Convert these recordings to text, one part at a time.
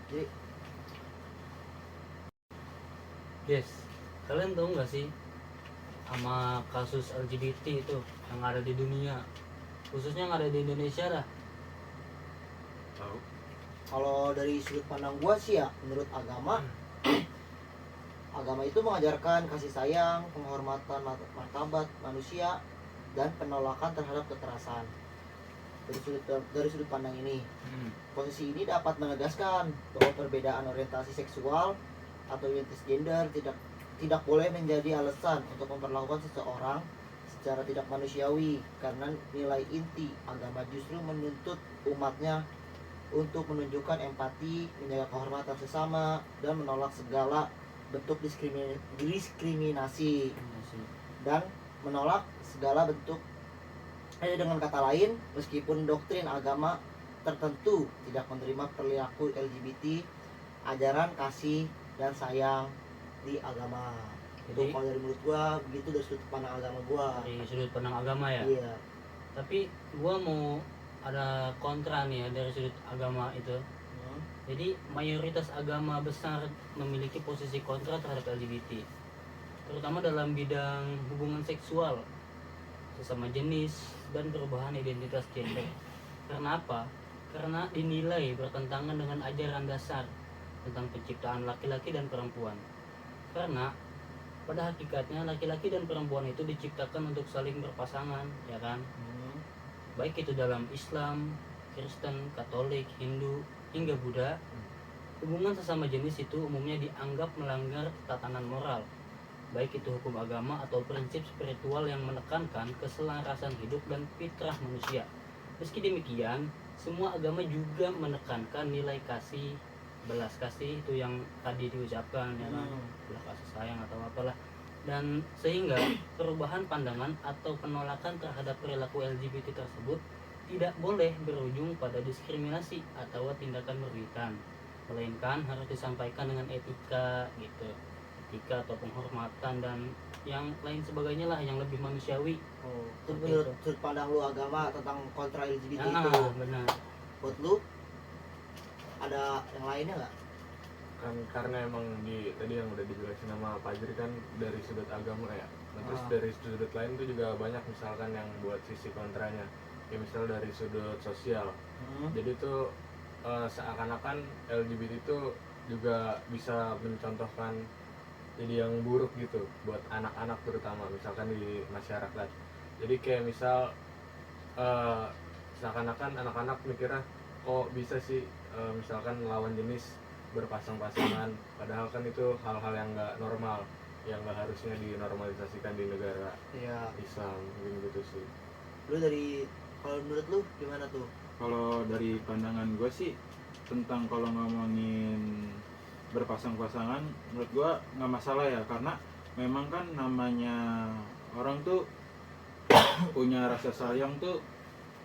Jadi Yes, kalian tahu nggak sih sama kasus LGBT itu yang ada di dunia, khususnya yang ada di Indonesia dah? Tahu. kalau dari sudut pandang gua sih ya, menurut agama, agama itu mengajarkan kasih sayang, penghormatan martabat manusia, dan penolakan terhadap kekerasan. Dari sudut pandang ini, posisi ini dapat menegaskan bahwa perbedaan orientasi seksual atau identitas gender tidak boleh menjadi alasan untuk memperlakukan seseorang secara tidak manusiawi, karena nilai inti agama justru menuntut umatnya untuk menunjukkan empati, menjaga kehormatan sesama, dan menolak segala bentuk diskriminasi dan menolak segala bentuk. Dengan kata lain, meskipun doktrin agama tertentu tidak menerima perilaku LGBT, ajaran kasih dan sayang di agama. Itu Jadi kalau dari mulut gua begitu, dari sudut pandang agama gua. dari sudut pandang agama ya. Iya. Tapi gua mau ada kontra nih ya dari sudut agama itu. Jadi mayoritas agama besar memiliki posisi kontra terhadap LGBT, terutama dalam bidang hubungan seksual sesama jenis dan perubahan identitas gender. Karena apa? Karena dinilai bertentangan dengan ajaran dasar tentang penciptaan laki-laki dan perempuan. Karena pada hakikatnya laki-laki dan perempuan itu diciptakan untuk saling berpasangan, ya kan? Baik itu dalam Islam, Kristen, Katolik, Hindu, hingga Buddha, hubungan sesama jenis itu umumnya dianggap melanggar tatanan moral, baik itu hukum agama atau prinsip spiritual yang menekankan keselarasan hidup dan fitrah manusia. Meski demikian, semua agama juga menekankan nilai kasih, belas kasih itu yang tadi diucapkan, ya kan, belas kasih sayang atau apalah. Dan sehingga perubahan pandangan atau penolakan terhadap perilaku LGBT tersebut tidak boleh berujung pada diskriminasi atau tindakan merugikan, melainkan harus disampaikan dengan etika gitu, etika atau penghormatan dan yang lain sebagainya lah yang lebih manusiawi. Itu menurut sudut pandang lu agama tentang kontra LGBT itu. Benar. Buat lu ada yang lainnya nggak? Kan karena emang tadi yang udah dijelasin sama Pak Fajri kan dari sudut agama ya. Nah, terus dari sudut lain tuh juga banyak misalkan yang buat sisi kontranya. Ya misal dari sudut sosial. Jadi tuh seakan-akan LGBT itu juga bisa mencontohkan jadi yang buruk gitu buat anak-anak terutama misalkan di masyarakat. Jadi kayak misal seakan-akan anak-anak mikirnya kok bisa sih misalkan lawan jenis berpasang-pasangan, padahal kan itu hal-hal yang nggak normal, yang nggak harusnya dinormalisasikan di negara Islam gitu sih. Lu kalau menurut lu gimana tuh? Kalau dari pandangan gue sih tentang kalau ngomongin berpasang-pasangan, menurut gue nggak masalah ya, karena memang kan namanya orang tuh punya rasa sayang tuh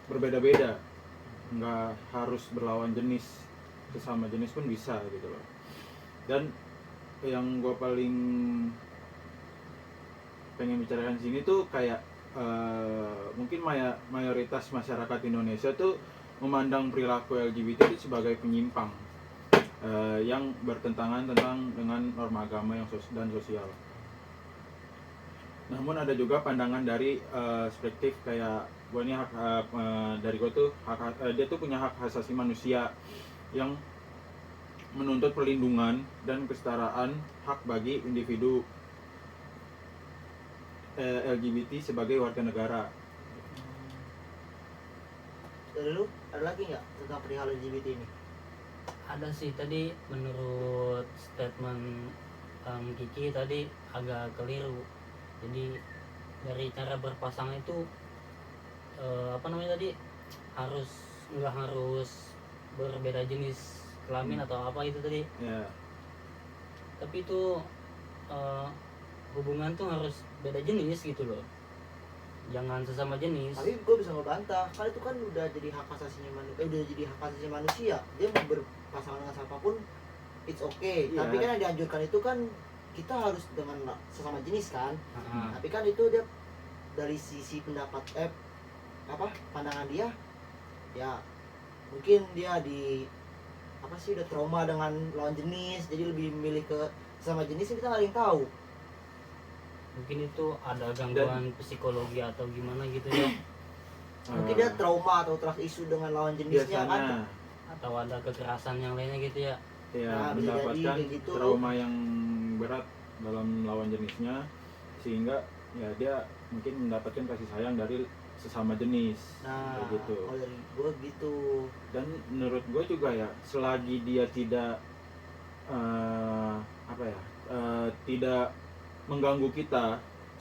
berbeda-beda, nggak harus berlawan jenis, sesama jenis pun bisa gitu loh. Dan yang gue paling pengen bicarakan sini tuh kayak mungkin mayoritas masyarakat Indonesia tuh memandang perilaku LGBT itu sebagai penyimpang yang bertentangan dengan norma agama yang dan sosial. Namun ada juga pandangan dari perspektif kayak gue ini dari gue tuh dia tuh punya hak asasi manusia yang menuntut perlindungan dan kesetaraan hak bagi individu LGBT sebagai warga negara. Dari lu ada lagi nggak tentang perihal LGBT ini? Ada sih, tadi menurut statement Kiki tadi agak keliru. Jadi dari cara berpasangan itu apa namanya tadi, nggak harus berbeda jenis kelamin atau apa itu tadi. Tapi itu hubungan tuh harus beda jenis gitu loh, jangan sesama jenis. Tapi gue bisa ngebantah, kan itu kan udah jadi hak asasi manusia, dia mau berpasangan dengan siapapun it's okay. Tapi kan yang dianjurkan itu kan kita harus dengan sesama jenis kan. Tapi kan itu dia dari sisi pendapat pandangan dia ya, mungkin dia apa sih, udah trauma dengan lawan jenis, jadi lebih memilih ke sama jenis, kita nggak ada yang tahu. Mungkin itu ada gangguan psikologi atau gimana gitu ya, Mungkin dia trauma atau trust issue dengan lawan jenisnya kan. biasanya atau ada kekerasan yang lainnya gitu ya. ya Nah, bisa jadi mendapatkan kayak gitu. trauma yang berat dalam lawan jenisnya, sehingga ya dia mungkin mendapatkan kasih sayang dari sesama jenis. Nah, kayak gitu. kalau dari gue gitu. Dan menurut gue juga ya, selagi dia tidak tidak mengganggu kita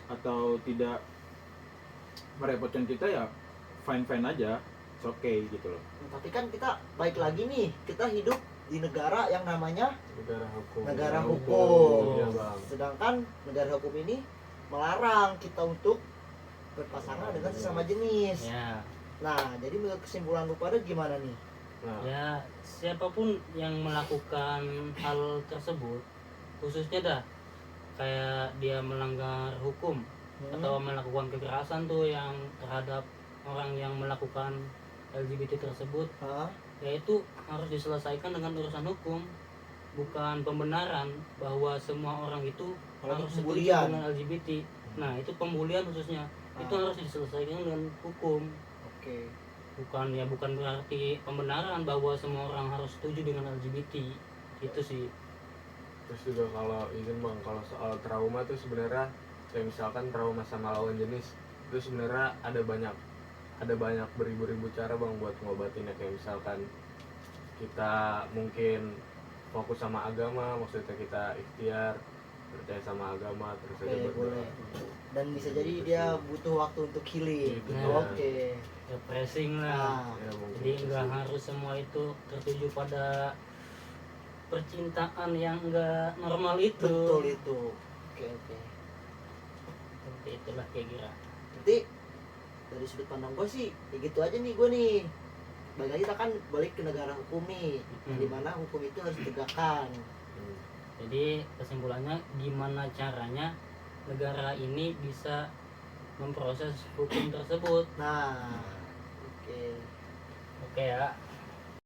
atau tidak merepotkan kita, ya fine fine aja, it's okay gitu loh. Tapi kan kita baik lagi nih, kita hidup di negara yang namanya negara hukum. negara Oh, hukum. Iya, Bang. Sedangkan negara hukum ini melarang kita untuk berpasangan dengan sesama jenis. Ya, Nah, jadi menurut kesimpulan lu pada gimana nih? Nah, ya siapapun yang melakukan hal tersebut, khususnya dah kayak dia melanggar hukum atau melakukan kekerasan tuh yang terhadap orang yang melakukan LGBT tersebut, Hah? yaitu harus diselesaikan dengan urusan hukum, bukan pembenaran bahwa semua orang itu Kalau harus itu setuju pembulian. dengan LGBT. Nah, itu pembulian khususnya. Itu harus diselesaikan dengan hukum. Oke. Bukan berarti pembenaran bahwa semua orang harus setuju dengan LGBT. Itu sih. terus juga kalau izin Bang, kalau soal trauma tuh sebenarnya kayak misalkan trauma sama lawan jenis itu sebenarnya ada banyak beribu-ribu cara Bang buat ngobatinnya. Kayak misalkan kita mungkin fokus sama agama, maksudnya kita ikhtiar percaya sama agama, terus aja Oke, berdoa. boleh. Dan bisa jadi dia butuh waktu untuk healing. Gitu, ya. Oke. Refreshing lah. Nah, Ya, mungkin Jadi itu nggak sih. harus semua itu tertuju pada percintaan yang nggak normal itu. betul itu. Oke, oke. Seperti itulah kayak kira. Berarti dari sudut pandang gue sih ya gitu aja nih gue nih. Balik lagi kita kan balik ke negara hukum nih, di mana hukum itu harus ditegakkan. Hmm. Jadi kesimpulannya gimana caranya negara ini bisa memproses hukum tersebut. Nah, oke. Oke ya.